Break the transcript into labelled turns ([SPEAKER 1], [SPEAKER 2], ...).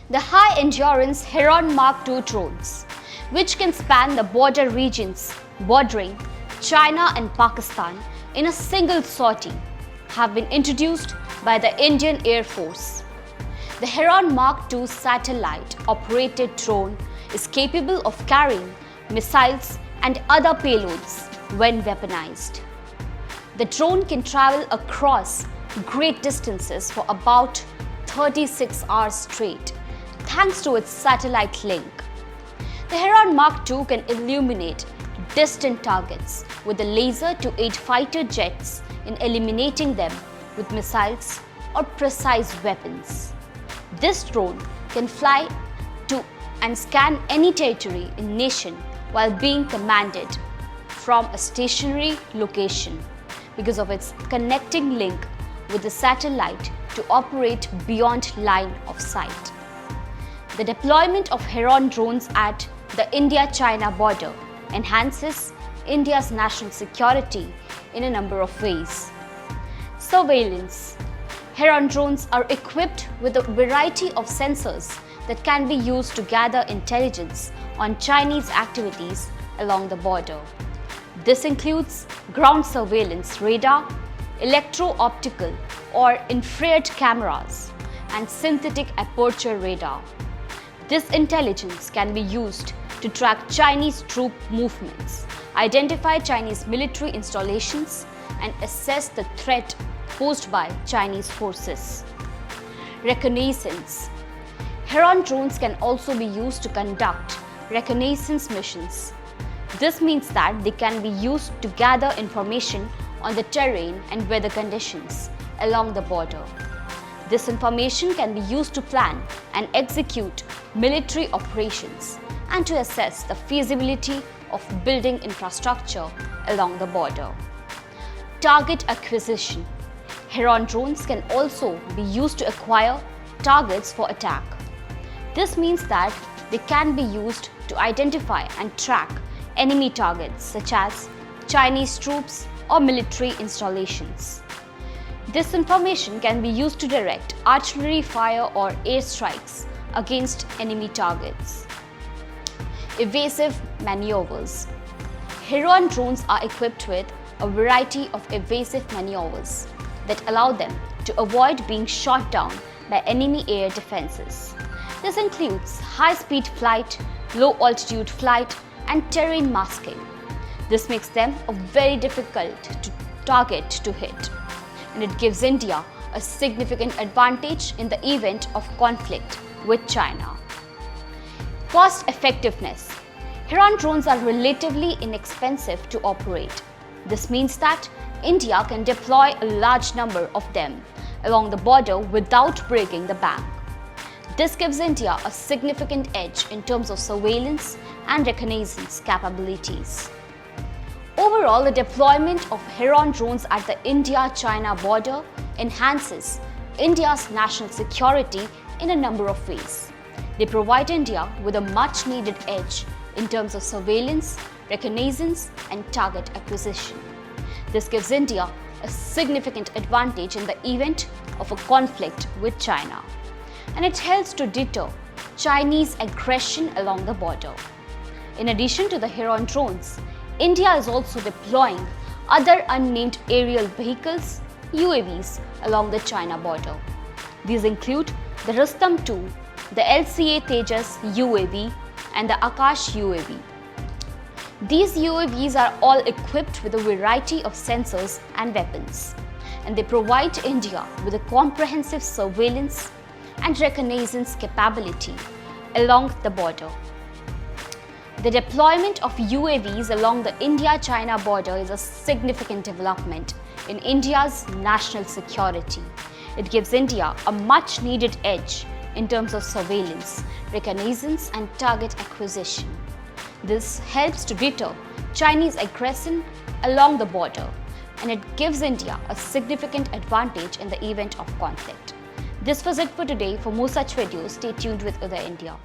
[SPEAKER 1] the high-endurance Heron Mark II drones, which can span the border regions bordering China and Pakistan in a single sortie, have been introduced by the Indian Air Force. The Heron Mark II satellite-operated drone is capable of carrying missiles and other payloads when weaponized. The drone can travel across great distances for about 36 hours straight, thanks to its satellite link. The Heron Mark II can illuminate distant targets with a laser to aid fighter jets in eliminating them with missiles or precise weapons. This drone can fly to and scan any territory in nation while being commanded from a stationary location because of its connecting link with the satellite to operate beyond line of sight. The deployment of Heron drones at the India-China border enhances India's national security in a number of ways. Surveillance. Heron drones are equipped with a variety of sensors that can be used to gather intelligence on Chinese activities along the border. This includes ground surveillance radar, electro-optical or infrared cameras, and synthetic aperture radar. This intelligence can be used to track Chinese troop movements, identify Chinese military installations, and assess the threat posed by Chinese forces. Reconnaissance. Heron drones can also be used to conduct reconnaissance missions. This means that they can be used to gather information on the terrain and weather conditions along the border. This information can be used to plan and execute military operations and to assess the feasibility of building infrastructure along the border. Target acquisition. Heron drones can also be used to acquire targets for attack. This means that they can be used to identify and track enemy targets such as Chinese troops or military installations. This information can be used to direct artillery fire or airstrikes against enemy targets. Evasive maneuvers. Heron drones are equipped with a variety of evasive maneuvers that allow them to avoid being shot down by enemy air defenses. This includes high-speed flight, low-altitude flight, and terrain masking. This makes them a very difficult target to hit, and it gives India a significant advantage in the event of conflict with China. Cost effectiveness. Heron drones are relatively inexpensive to operate. This means that India can deploy a large number of them along the border without breaking the bank. This gives India a significant edge in terms of surveillance and reconnaissance capabilities. Overall, the deployment of Heron drones at the India-China border enhances India's national security in a number of ways. They provide India with a much-needed edge in terms of surveillance, reconnaissance, and target acquisition. This gives India a significant advantage in the event of a conflict with China, and it helps to deter Chinese aggression along the border. In addition to the Heron drones, India is also deploying other unmanned aerial vehicles, UAVs, along the China border. These include the Rustam-2, the LCA Tejas UAV, and the Akash UAV. These UAVs are all equipped with a variety of sensors and weapons, and they provide India with a comprehensive surveillance and reconnaissance capability along the border. The deployment of UAVs along the India-China border is a significant development in India's national security. It gives India a much-needed edge in terms of surveillance, reconnaissance, and target acquisition. This helps to deter Chinese aggression along the border, and it gives India a significant advantage in the event of conflict. This was it for today. For more such videos, stay tuned with Uday India.